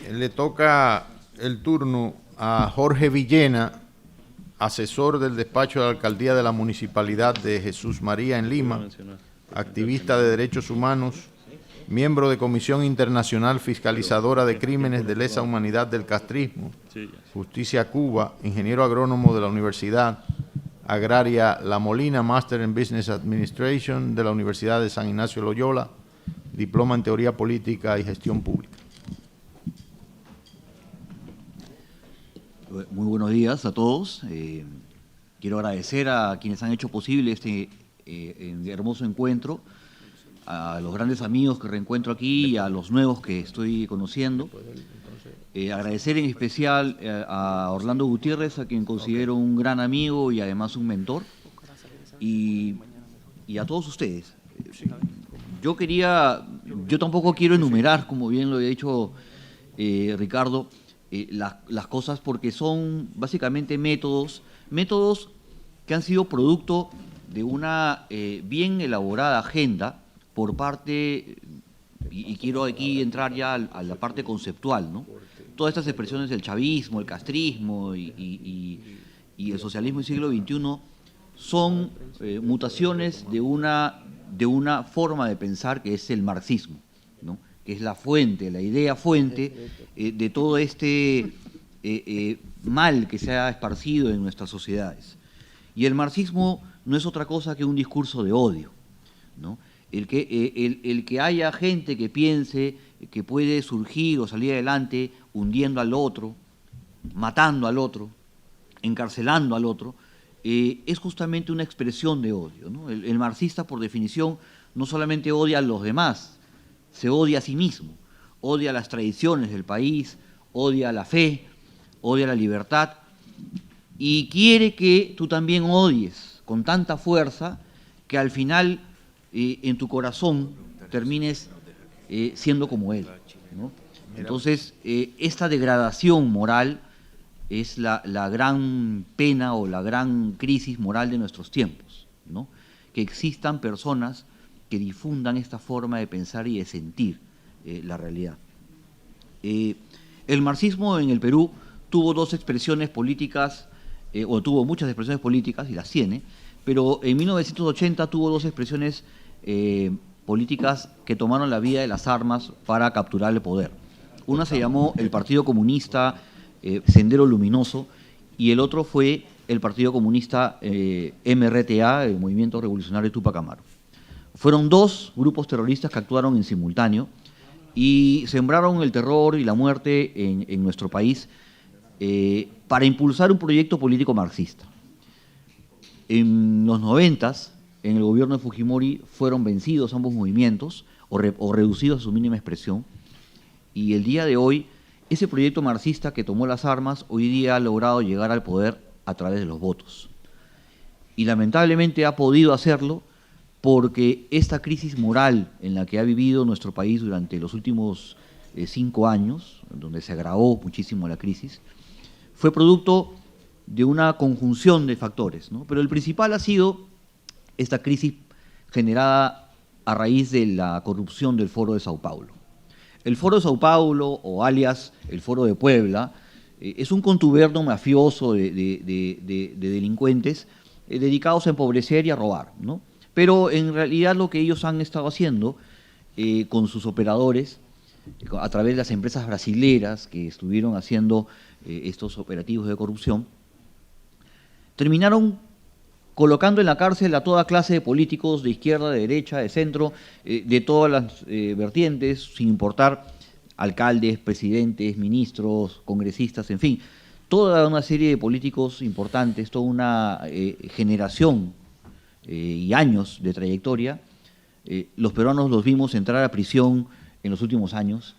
Le toca el turno a Jorge Villena, asesor del despacho de la alcaldía de la Municipalidad de Jesús María en Lima, activista de derechos humanos, miembro de Comisión Internacional Fiscalizadora de Crímenes de Lesa Humanidad del Castrismo, Justicia Cuba, ingeniero agrónomo de la Universidad Agraria La Molina, Master in Business Administration de la Universidad de San Ignacio Loyola, diploma en Teoría Política y Gestión Pública. Muy buenos días a todos. Quiero agradecer a quienes han hecho posible este hermoso encuentro, a los grandes amigos que reencuentro aquí y a los nuevos que estoy conociendo. Agradecer en especial a Orlando Gutiérrez, a quien considero un gran amigo y además un mentor, y a todos ustedes. Yo tampoco quiero enumerar, como bien lo he dicho Ricardo, las cosas, porque son básicamente métodos que han sido producto de una bien elaborada agenda por parte, y quiero aquí entrar ya a la parte conceptual, ¿no? Todas estas expresiones del chavismo, el castrismo y el socialismo del siglo XXI son mutaciones de una forma de pensar que es el marxismo, ¿no? Que es la fuente, la idea fuente de todo este mal que se ha esparcido en nuestras sociedades. Y el marxismo no es otra cosa que un discurso de odio, ¿no? El que haya gente que piense que puede surgir o salir adelante hundiendo al otro, matando al otro, encarcelando al otro, es justamente una expresión de odio, ¿no? El marxista, por definición, no solamente odia a los demás, se odia a sí mismo, odia las tradiciones del país, odia la fe, odia la libertad, y quiere que tú también odies con tanta fuerza que al final en tu corazón termines siendo como él, ¿no? Entonces, esta degradación moral es la gran pena o la gran crisis moral de nuestros tiempos, ¿no? Que existan personas que difundan esta forma de pensar y de sentir la realidad. El marxismo en el Perú tuvo dos expresiones políticas, o tuvo muchas expresiones políticas, y las tiene, pero en 1980 tuvo dos expresiones políticas que tomaron la vía de las armas para capturar el poder. Una se llamó el Partido Comunista Sendero Luminoso, y el otro fue el Partido Comunista MRTA, el Movimiento Revolucionario Tupac Amaru. Fueron dos grupos terroristas que actuaron en simultáneo y sembraron el terror y la muerte en nuestro país para impulsar un proyecto político marxista. En los 90s, en el gobierno de Fujimori, fueron vencidos ambos movimientos o reducidos a su mínima expresión, y el día de hoy, ese proyecto marxista que tomó las armas, hoy día ha logrado llegar al poder a través de los votos. Y lamentablemente ha podido hacerlo porque esta crisis moral en la que ha vivido nuestro país durante los últimos 5 años, donde se agravó muchísimo la crisis, fue producto de una conjunción de factores, ¿no? Pero el principal ha sido esta crisis generada a raíz de la corrupción del Foro de Sao Paulo. El Foro de Sao Paulo, o alias el Foro de Puebla, es un contubernio mafioso de delincuentes dedicados a empobrecer y a robar, ¿no? Pero en realidad lo que ellos han estado haciendo con sus operadores, a través de las empresas brasileras que estuvieron haciendo estos operativos de corrupción, terminaron colocando en la cárcel a toda clase de políticos de izquierda, de derecha, de centro, de todas las vertientes, sin importar alcaldes, presidentes, ministros, congresistas, en fin, toda una serie de políticos importantes, toda una generación y años de trayectoria. Los peruanos los vimos entrar a prisión en los últimos años,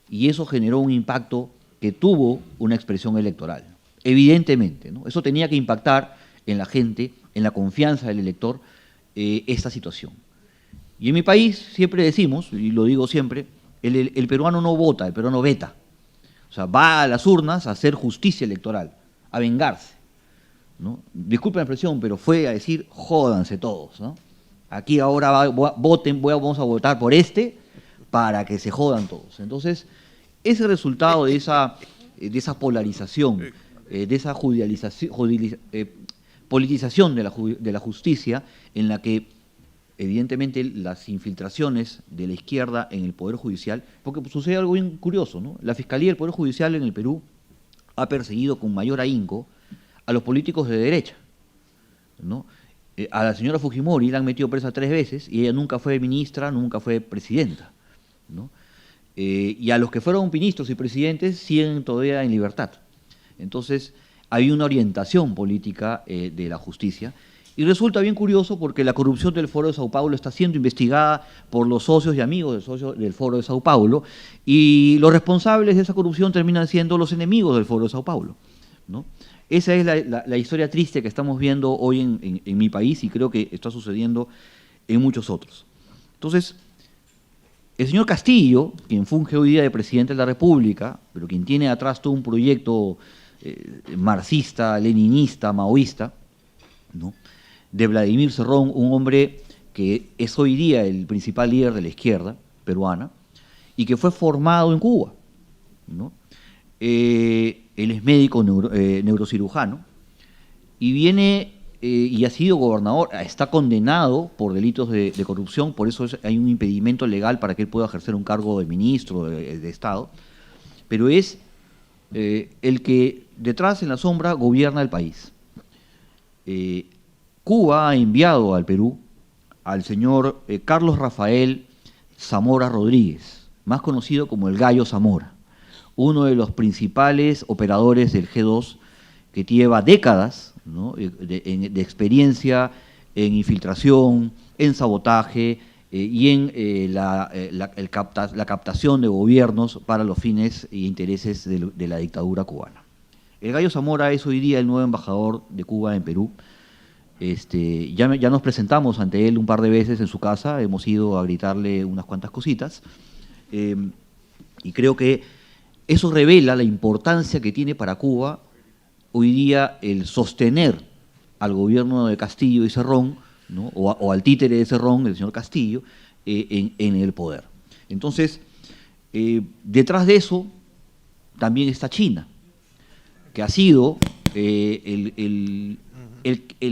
y eso generó un impacto que tuvo una expresión electoral, evidentemente, ¿no? Eso tenía que impactar en la gente, en la confianza del elector, esta situación. Y en mi país siempre decimos, y lo digo siempre, el peruano no vota, el peruano veta. O sea, va a las urnas a hacer justicia electoral, a vengarse, ¿no? Disculpen la expresión, pero fue a decir, jódanse todos, ¿no? Aquí ahora voten, vamos a votar por este para que se jodan todos. Entonces, ese resultado de esa polarización, de esa politización de la justicia, en la que evidentemente las infiltraciones de la izquierda en el Poder Judicial, porque sucede algo bien curioso, ¿no? La Fiscalía del Poder Judicial en el Perú ha perseguido con mayor ahínco a los políticos de derecha, ¿no? A la señora Fujimori la han metido presa 3 veces y ella nunca fue ministra, nunca fue presidenta, ¿no? Y a los que fueron ministros y presidentes siguen todavía en libertad. Entonces, hay una orientación política de la justicia. Y resulta bien curioso porque la corrupción del Foro de Sao Paulo está siendo investigada por los socios y amigos del Foro de Sao Paulo, y los responsables de esa corrupción terminan siendo los enemigos del Foro de Sao Paulo, ¿no? Esa es la historia triste que estamos viendo hoy en mi país, y creo que está sucediendo en muchos otros. Entonces, el señor Castillo, quien funge hoy día de presidente de la República, pero quien tiene atrás todo un proyecto marxista, leninista, maoísta, ¿no?, de Vladimir Cerrón, un hombre que es hoy día el principal líder de la izquierda peruana y que fue formado en Cuba, ¿no? Él es médico neurocirujano y viene y ha sido gobernador, está condenado por delitos de corrupción, por eso hay un impedimento legal para que él pueda ejercer un cargo de ministro de Estado, pero es el que detrás en la sombra gobierna el país. Cuba ha enviado al Perú al señor Carlos Rafael Zamora Rodríguez, más conocido como el Gallo Zamora, uno de los principales operadores del G2, que lleva décadas, ¿no?, de experiencia en infiltración, en sabotaje y en la captación de gobiernos para los fines e intereses de la dictadura cubana. El Gallo Zamora es hoy día el nuevo embajador de Cuba en Perú. Ya nos presentamos ante él un par de veces en su casa, hemos ido a gritarle unas cuantas cositas, y creo que eso revela la importancia que tiene para Cuba hoy día el sostener al gobierno de Castillo y Cerrón, ¿no?, o al títere de Cerrón, el señor Castillo, en el poder. Entonces, detrás de eso también está China, que ha sido el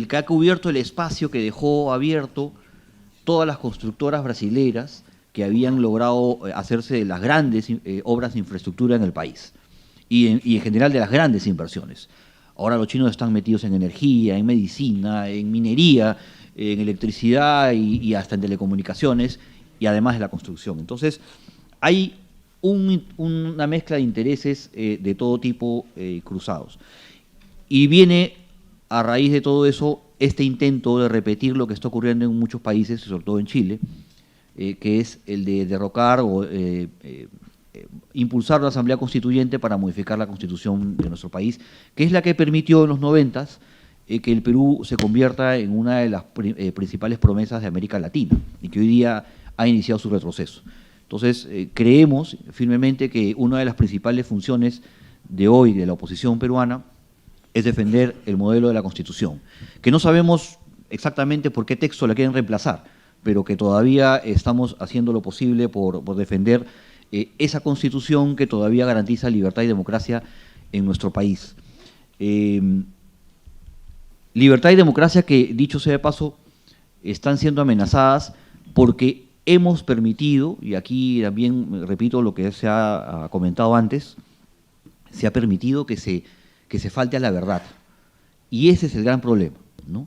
que ha cubierto el espacio que dejó abierto todas las constructoras brasileras que habían logrado hacerse de las grandes obras de infraestructura en el país y en general de las grandes inversiones. Ahora los chinos están metidos en energía, en medicina, en minería, en electricidad y hasta en telecomunicaciones, y además de la construcción. Entonces, hay una mezcla de intereses de todo tipo cruzados. Y viene a raíz de todo eso este intento de repetir lo que está ocurriendo en muchos países, sobre todo en Chile, que es el de derrocar o impulsar la Asamblea Constituyente para modificar la Constitución de nuestro país, que es la que permitió en los 90s que el Perú se convierta en una de las principales promesas de América Latina y que hoy día ha iniciado su retroceso. Entonces, creemos firmemente que una de las principales funciones de hoy de la oposición peruana es defender el modelo de la Constitución, que no sabemos exactamente por qué texto la quieren reemplazar, pero que todavía estamos haciendo lo posible por defender esa Constitución que todavía garantiza libertad y democracia en nuestro país. Libertad y democracia que, dicho sea de paso, están siendo amenazadas porque hemos permitido, y aquí también repito lo que se ha comentado antes, se ha permitido que se falte a la verdad. Y ese es el gran problema, ¿no?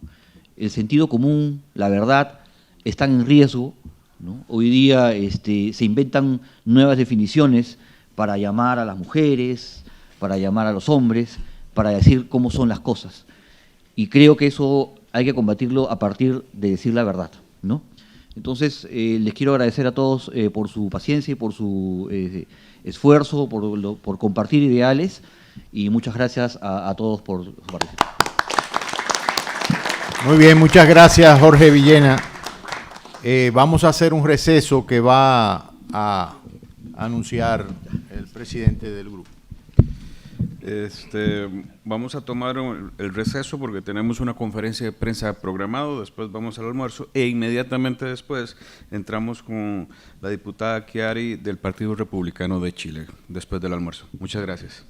El sentido común, la verdad, están en riesgo, ¿no? Hoy día se inventan nuevas definiciones para llamar a las mujeres, para llamar a los hombres, para decir cómo son las cosas. Y creo que eso hay que combatirlo a partir de decir la verdad, ¿no? Entonces, les quiero agradecer a todos por su paciencia y por su esfuerzo, por compartir ideales, y muchas gracias a todos por su participación. Muy bien, muchas gracias, Jorge Villena. Vamos a hacer un receso que va a anunciar el presidente del grupo. Vamos a tomar el receso porque tenemos una conferencia de prensa programado, después vamos al almuerzo e inmediatamente después entramos con la diputada Chiari del Partido Republicano de Chile, después del almuerzo. Muchas gracias.